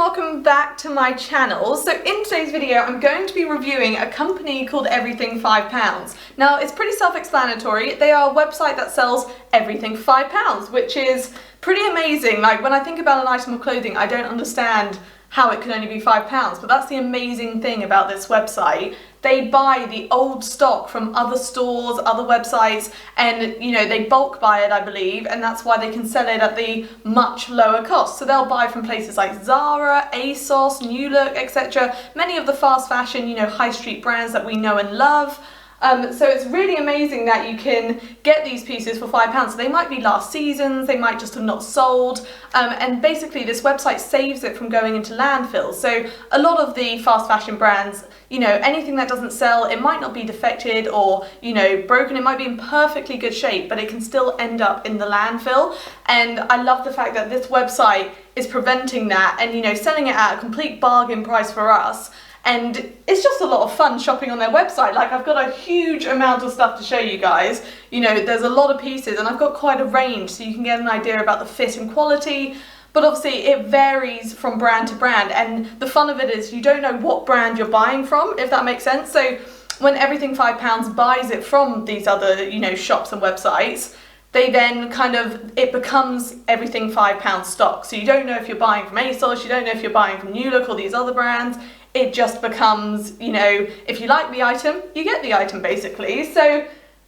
welcome back to my channel. So in today's video I'm going to be reviewing a company called Everything5pounds. Now it's pretty self-explanatory. They are a website that sells everything for £5, which is pretty amazing. Like when I think about an item of clothing, I don't understand how it can only be £5, but that's the amazing thing about this website. They buy the old stock from other stores, other websites, and you know, they bulk buy it, I believe, and that's why they can sell it at the much lower cost. So they'll buy from places like Zara, ASOS, New Look, etc. Many of the fast fashion, you know, high street brands that we know and love. So it's really amazing that you can get these pieces for £5. So they might be last season's, they might just have not sold, and basically this website saves it from going into landfills. So a lot of the fast fashion brands, you know, anything that doesn't sell, it might not be defected or, you know, broken, it might be in perfectly good shape, but it can still end up in the landfill. And I love the fact that this website is preventing that and, you know, selling it at a complete bargain price for us. And it's just a lot of fun shopping on their website. Like, I've got a huge amount of stuff to show you guys. You know, there's a lot of pieces and I've got quite a range so you can get an idea about the fit and quality. But obviously it varies from brand to brand, and the fun of it is you don't know what brand you're buying from, if that makes sense. So when Everything5pounds buys it from these other, you know, shops and websites, they then kind of, it becomes Everything5pounds stock. So you don't know if you're buying from ASOS, you don't know if you're buying from New Look or these other brands. It just becomes, you know, if you like the item, you get the item basically. So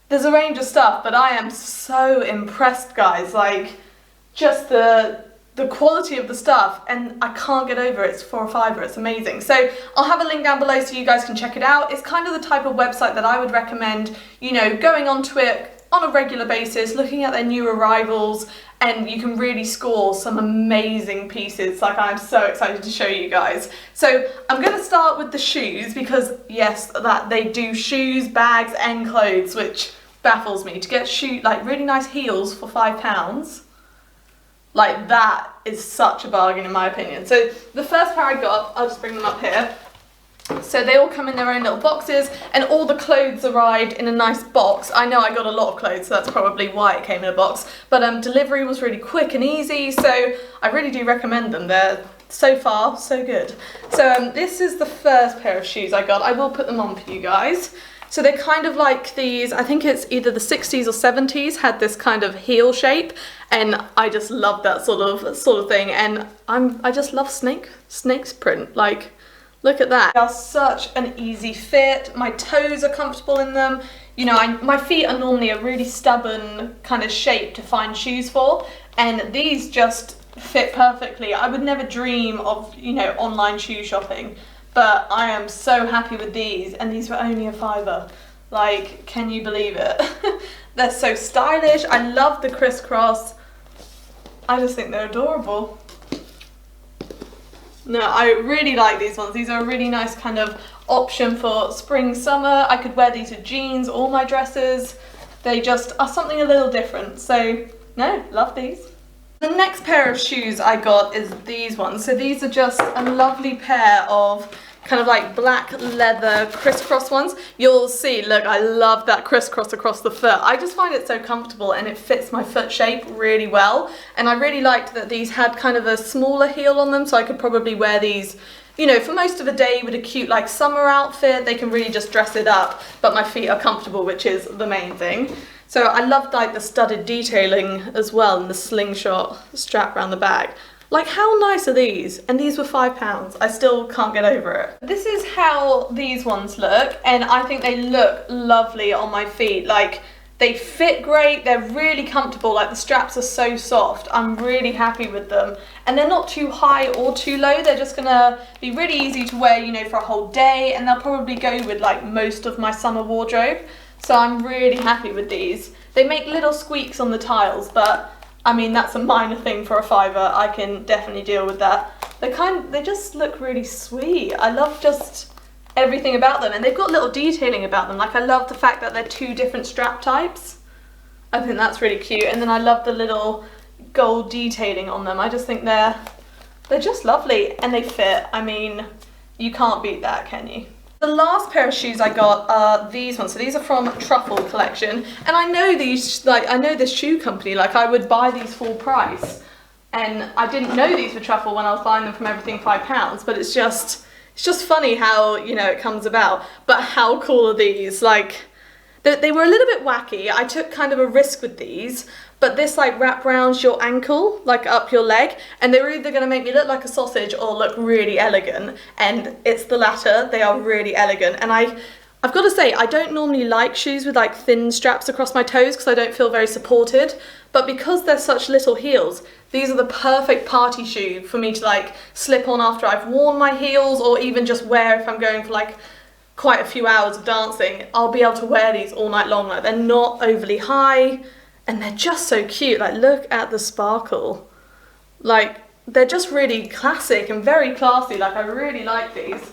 there's a range of stuff, but I am so impressed, guys. Like, just the quality of the stuff, and I can't get over it. It's for £5, it's amazing. So I'll have a link down below so you guys can check it out. It's kind of the type of website that I would recommend, you know, going onto it on a regular basis, looking at their new arrivals, and you can really score some amazing pieces. Like, I'm so excited to show you guys. So I'm going to start with the shoes because yes, that they do shoes, bags and clothes, which baffles me. To get like really nice heels for £5, like that is such a bargain in my opinion. So the first pair I got, I'll just bring them up here. So they all come in their own little boxes, and all the clothes arrived in a nice box. I know I got a lot of clothes, so that's probably why it came in a box. But delivery was really quick and easy, so I really do recommend them. They're so far so good. So this is the first pair of shoes I got. I will put them on for you guys. So they're kind of like these, I think it's either the 60s or 70s, had this kind of heel shape, and I just love that sort of thing. And I just love snake's print. Like, look at that. They are such an easy fit. My toes are comfortable in them. You know, my feet are normally a really stubborn kind of shape to find shoes for, and these just fit perfectly. I would never dream of, you know, online shoe shopping, but I am so happy with these, and these were only £5. Like, can you believe it? They're so stylish. I love the crisscross. I just think they're adorable. No, I really like these ones. These are a really nice kind of option for spring, summer. I could wear these with jeans, all my dresses. They just are something a little different. So, no, love these. The next pair of shoes I got is these ones. So these are just a lovely pair of kind of like black leather crisscross ones. You'll see, look, I love that crisscross across the foot. I just find it so comfortable and it fits my foot shape really well. And I really liked that these had kind of a smaller heel on them, so I could probably wear these, you know, for most of the day with a cute like summer outfit. They can really just dress it up, but my feet are comfortable, which is the main thing. So I loved like the studded detailing as well, and the slingshot strap around the back. Like, how nice are these? And these were £5. I still can't get over it. This is how these ones look, and I think they look lovely on my feet. Like, they fit great, they're really comfortable, like the straps are so soft. I'm really happy with them. And they're not too high or too low, they're just gonna be really easy to wear, you know, for a whole day, and they'll probably go with like most of my summer wardrobe. So I'm really happy with these. They make little squeaks on the tiles, but I mean, that's a minor thing for a £5. I can definitely deal with that. They just look really sweet. I love just everything about them, and they've got little detailing about them. Like, I love the fact that they're two different strap types. I think that's really cute. And then I love the little gold detailing on them. I just think they're just lovely, and they fit. I mean, you can't beat that, can you? The last pair of shoes I got are these ones. So these are from Truffle Collection, and I know these, like, I know this shoe company. Like, I would buy these full price, And I didn't know these were truffle when I was buying them from Everything5pounds, but it's just funny how, you know, it comes about. But how cool are these? Like, they were a little bit wacky. I took kind of a risk with these, but this like wrap around your ankle, like up your leg, and they were either going to make me look like a sausage or look really elegant, and it's the latter. They are really elegant, and I've got to say, I don't normally like shoes with like thin straps across my toes because I don't feel very supported, but because they're such little heels, these are the perfect party shoe for me to like slip on after I've worn my heels, or even just wear if I'm going for like quite a few hours of dancing. I'll be able to wear these all night long. Like, they're not overly high and they're just so cute. Like, look at the sparkle. Like, they're just really classic and very classy. Like, I really like these.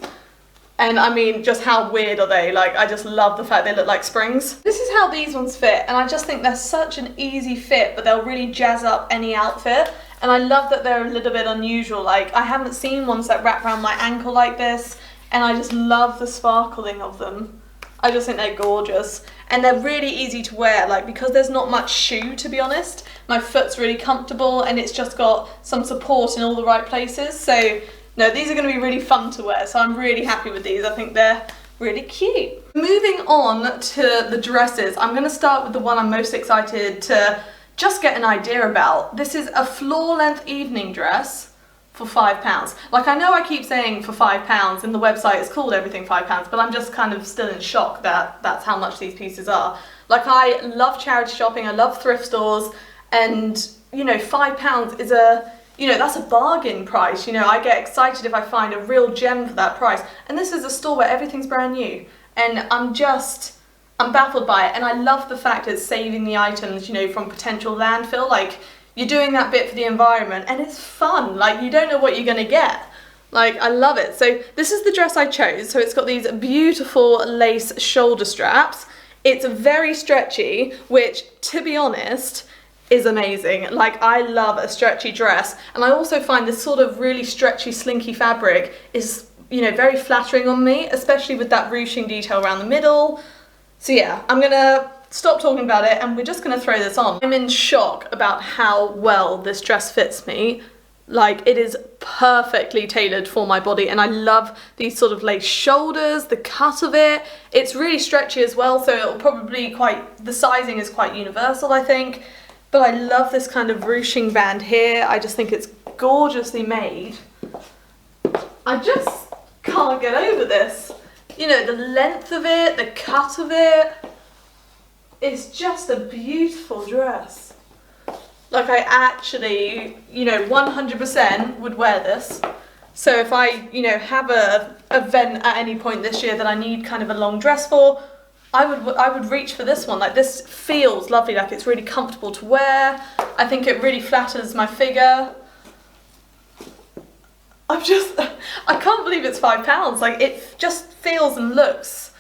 And I mean, just how weird are they? Like, I just love the fact they look like springs. This is how these ones fit, and I just think they're such an easy fit, but they'll really jazz up any outfit. And I love that they're a little bit unusual. Like, I haven't seen ones that wrap around my ankle like this, and I just love the sparkling of them. I just think they're gorgeous. And they're really easy to wear, like, because there's not much shoe, to be honest. My foot's really comfortable, and it's just got some support in all the right places. So no, these are going to be really fun to wear, so I'm really happy with these. I think they're really cute. Moving on to the dresses, I'm going to start with the one I'm most excited to just get an idea about. This is a floor-length evening dress for £5. Like, I know I keep saying for £5 and the website is called Everything5pounds, but I'm just kind of still in shock that that's how much these pieces are. Like, I love charity shopping, I love thrift stores, and, you know, £5 is that's a bargain price. You know, I get excited if I find a real gem for that price. And this is a store where everything's brand new. And I'm baffled by it. And I love the fact it's saving the items, you know, from potential landfill. Like, you're doing that bit for the environment, and it's fun. Like, you don't know what you're gonna get. Like, I love it. So this is the dress I chose. So it's got these beautiful lace shoulder straps. It's very stretchy, which, to be honest, is amazing. Like, I love a stretchy dress, and I also find this sort of really stretchy, slinky fabric is, you know, very flattering on me, especially with that ruching detail around the middle. So yeah, I'm gonna stop talking about it and we're just gonna throw this on. I'm in shock about how well this dress fits me. Like, it is perfectly tailored for my body, and I love these sort of lace shoulders, the cut of it. It's really stretchy as well, so it'll probably the sizing is quite universal, I think. But I love this kind of ruching band here. I just think it's gorgeously made. I just can't get over this. You know, the length of it, the cut of it. It's just a beautiful dress. Like, I actually, you know, 100% would wear this. So if I, you know, have a event at any point this year that I need kind of a long dress for, I would reach for this one. Like, this feels lovely, like it's really comfortable to wear. I think it really flatters my figure. I can't believe it's £5. Like, it just feels and looks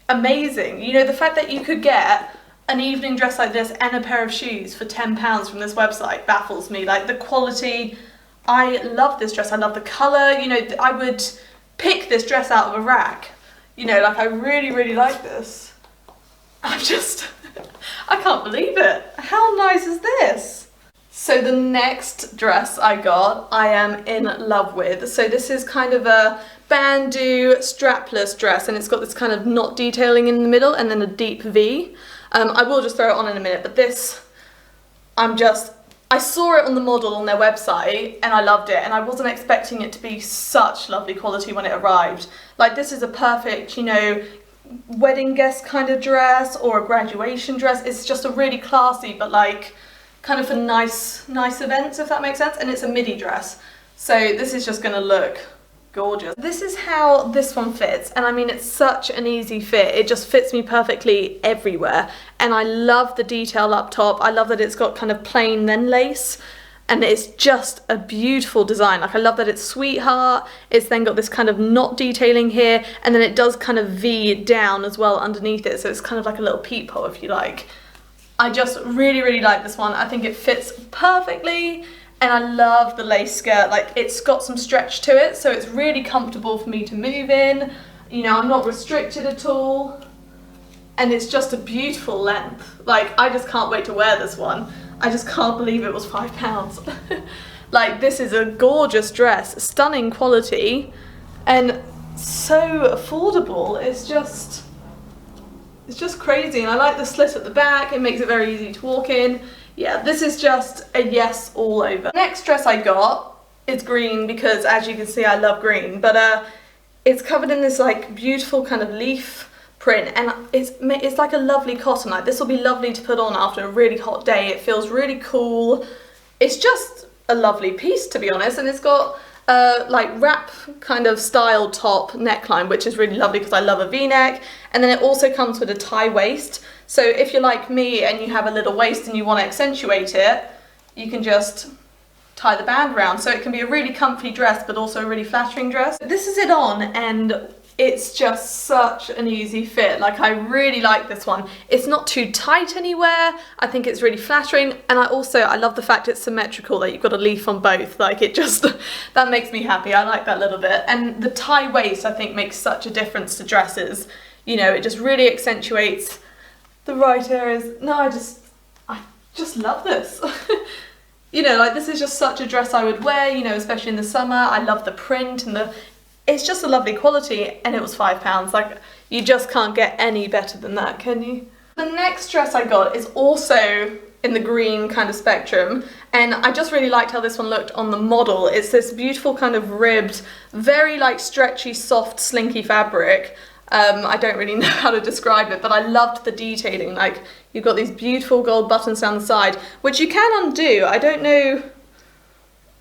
amazing. You know, the fact that you could get an evening dress like this and a pair of shoes for £10 from this website baffles me. Like, the quality, I love this dress. I love the colour. You know, I would pick this dress out of a rack. You know, like, I really, really like this. I can't believe it. How nice is this? So the next dress I got, I am in love with. So this is kind of a Bandu strapless dress, and it's got this kind of knot detailing in the middle and then a deep V. I will just throw it on in a minute, but this, I saw it on the model on their website and I loved it, and I wasn't expecting it to be such lovely quality when it arrived. Like, this is a perfect, you know, wedding guest kind of dress or a graduation dress. It's just a really classy, but like kind of for nice events, if that makes sense. And it's a midi dress, so this is just gonna look gorgeous. This is how this one fits, and I mean, it's such an easy fit. It just fits me perfectly everywhere, and I love the detail up top. I love that it's got kind of plain then lace, and it's just a beautiful design. Like, I love that it's sweetheart. It's then got this kind of knot detailing here, and then it does kind of V down as well underneath it, so it's kind of like a little peephole, if you like. I just really, really like this one. I think it fits perfectly, and I love the lace skirt. Like, it's got some stretch to it, so it's really comfortable for me to move in. You know, I'm not restricted at all, and it's just a beautiful length. Like, I just can't wait to wear this one. I just can't believe it was £5. Like, this is a gorgeous dress, stunning quality, and so affordable. It's just crazy. And I like the slit at the back, it makes it very easy to walk in. Yeah, this is just a yes all over. Next dress I got is green because, as you can see, I love green, but it's covered in this like beautiful kind of leaf print, and it's like a lovely cotton. Like, this will be lovely to put on after a really hot day. It feels really cool. It's just a lovely piece, to be honest, and it's got like wrap kind of style top neckline, which is really lovely because I love a v-neck, and then it also comes with a tie waist. So if you're like me and you have a little waist and you want to accentuate it, you can just tie the band around, so it can be a really comfy dress but also a really flattering dress. This is it on, and it's just such an easy fit. Like, I really like this one. It's not too tight anywhere. I think it's really flattering, and I love the fact it's symmetrical, that you've got a leaf on both. Like, it just, that makes me happy. I like that little bit. And the tie waist, I think, makes such a difference to dresses. You know, it just really accentuates the right areas. No, I just love this. You know, like, this is just such a dress I would wear, you know, especially in the summer. I love the print and it's just a lovely quality, and it was £5. Like, you just can't get any better than that, can you? The next dress I got is also in the green kind of spectrum, and I just really liked how this one looked on the model. It's this beautiful kind of ribbed, very like stretchy, soft, slinky fabric. I don't really know how to describe it, but I loved the detailing. Like, you've got these beautiful gold buttons down the side, which you can undo. I don't know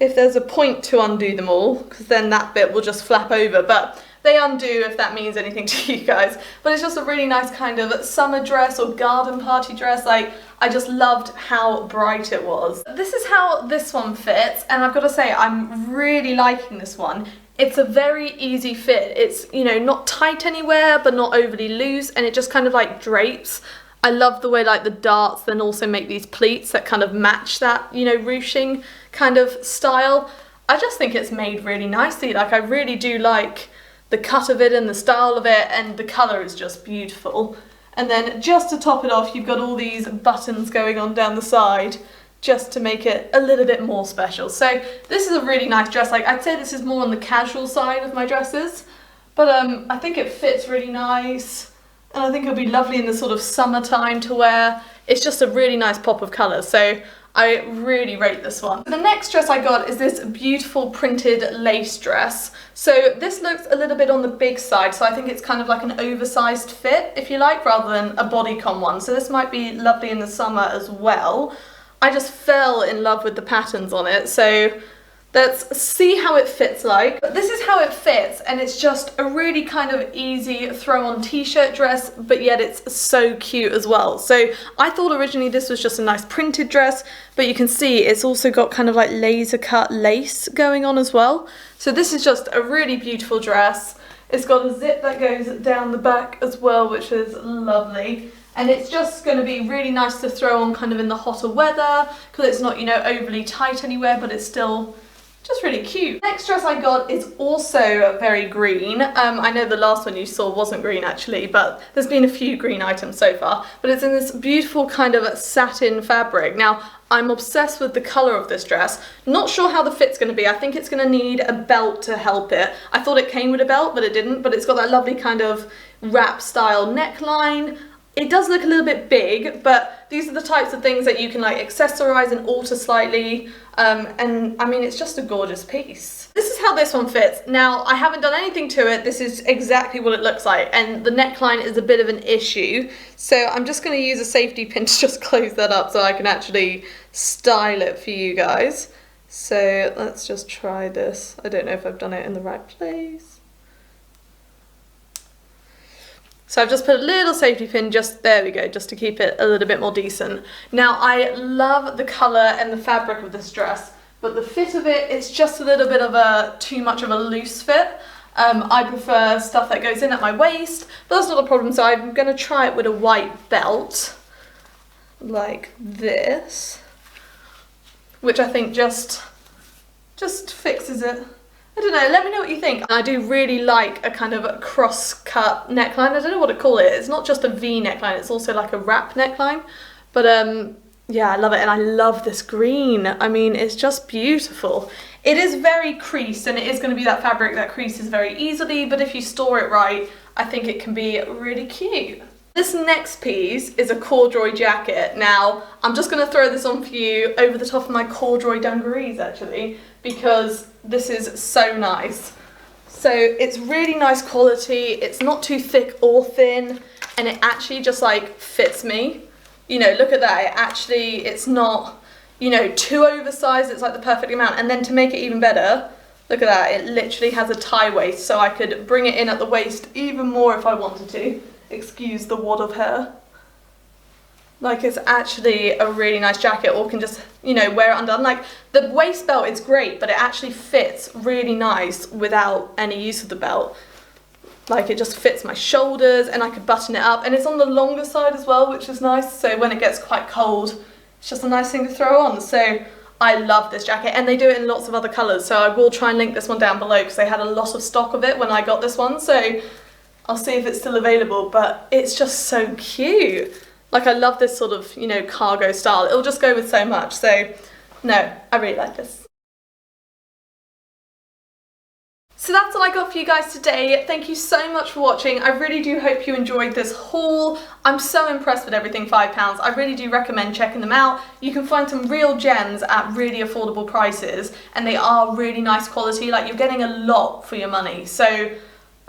if there's a point to undo them all, because then that bit will just flap over, but they undo, if that means anything to you guys. But it's just a really nice kind of summer dress or garden party dress. Like, I just loved how bright it was. This is how this one fits, and I've got to say, I'm really liking this one. It's a very easy fit. It's, you know, not tight anywhere, but not overly loose, and it just kind of like drapes. I love the way like the darts then also make these pleats that kind of match that, you know, ruching kind of style. I just think it's made really nicely. Like, I really do like the cut of it and the style of it, and the colour is just beautiful. And then just to top it off, you've got all these buttons going on down the side, just to make it a little bit more special. So this is a really nice dress. Like, I'd say this is more on the casual side of my dresses, but I think it fits really nice, and I think it'll be lovely in the sort of summertime to wear. It's just a really nice pop of colour, so I really rate this one. The next dress I got is this beautiful printed lace dress. So this looks a little bit on the big side, so I think it's kind of like an oversized fit, if you like, rather than a bodycon one. So this might be lovely in the summer as well. I just fell in love with the patterns on it, so let's see how it fits like. But this is how it fits, and it's just a really kind of easy throw-on t-shirt dress, but yet it's so cute as well. So I thought originally this was just a nice printed dress, but you can see it's also got kind of like laser cut lace going on as well. So this is just a really beautiful dress. It's got a zip that goes down the back as well, which is lovely. And it's just going to be really nice to throw on kind of in the hotter weather, because it's not, you know, overly tight anywhere, but it's still just really cute. Next dress I got is also very green. I know the last one you saw wasn't green actually, but there's been a few green items so far. But it's in this beautiful kind of satin fabric. Now, I'm obsessed with the colour of this dress. Not sure how the fit's going to be. I think it's going to need a belt to help it. I thought it came with a belt, but it didn't. But it's got that lovely kind of wrap style neckline. It does look a little bit big, but these are the types of things that you can like accessorize and alter slightly, and I mean, it's just a gorgeous piece. This is how this one fits. Now, I haven't done anything to it. This is exactly what it looks like, and the neckline is a bit of an issue, so I'm just going to use a safety pin to just close that up so I can actually style it for you guys. So let's just try this. I don't know if I've done it in the right place. So I've just put a little safety pin, just there we go, just to keep it a little bit more decent. Now, I love the colour and the fabric of this dress, but the fit of it, it's just a little bit of too much of a loose fit. I prefer stuff that goes in at my waist, but that's not a problem, so I'm going to try it with a white belt, like this, which I think just fixes it. I don't know, let me know what you think. I do really like a kind of cross-cut neckline. I don't know what to call it. It's not just a V neckline, it's also like a wrap neckline. But Yeah, I love it, and I love this green. I mean, it's just beautiful. It is very creased, and it is going to be that fabric that creases very easily, but if you store it right, I think it can be really cute. This next piece is a corduroy jacket. Now, I'm just going to throw this on for you over the top of my corduroy dungarees, actually, because this is so nice. So it's really nice quality, it's not too thick or thin, and it actually just like fits me. You know, look at that, it's not, you know, too oversized, it's like the perfect amount. And then to make it even better, look at that, it literally has a tie waist, so I could bring it in at the waist even more if I wanted to. Excuse the wad of hair. Like, it's actually a really nice jacket, or can just, you know, wear it undone. Like, the waist belt is great, but it actually fits really nice without any use of the belt. Like, it just fits my shoulders, and I could button it up, and it's on the longer side as well, which is nice, so when it gets quite cold, it's just a nice thing to throw on. So I love this jacket, and they do it in lots of other colours, so I will try and link this one down below, because they had a lot of stock of it when I got this one, so I'll see if it's still available. But it's just so cute. Like, I love this sort of, you know, cargo style. It'll just go with so much, so no, I really like this. So that's all I got for you guys today. Thank you so much for watching. I really do hope you enjoyed this haul. I'm so impressed with Everything5pounds. I really do recommend checking them out. You can find some real gems at really affordable prices, and they are really nice quality. Like, you're getting a lot for your money. So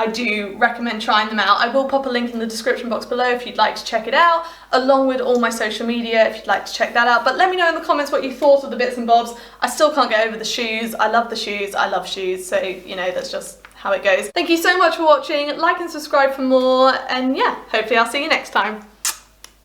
I do recommend trying them out. I will pop a link in the description box below if you'd like to check it out, along with all my social media if you'd like to check that out. But let me know in the comments what you thought of the bits and bobs. I still can't get over the shoes. I love the shoes. I love shoes. So, you know, that's just how it goes. Thank you so much for watching. Like and subscribe for more. And yeah, hopefully I'll see you next time.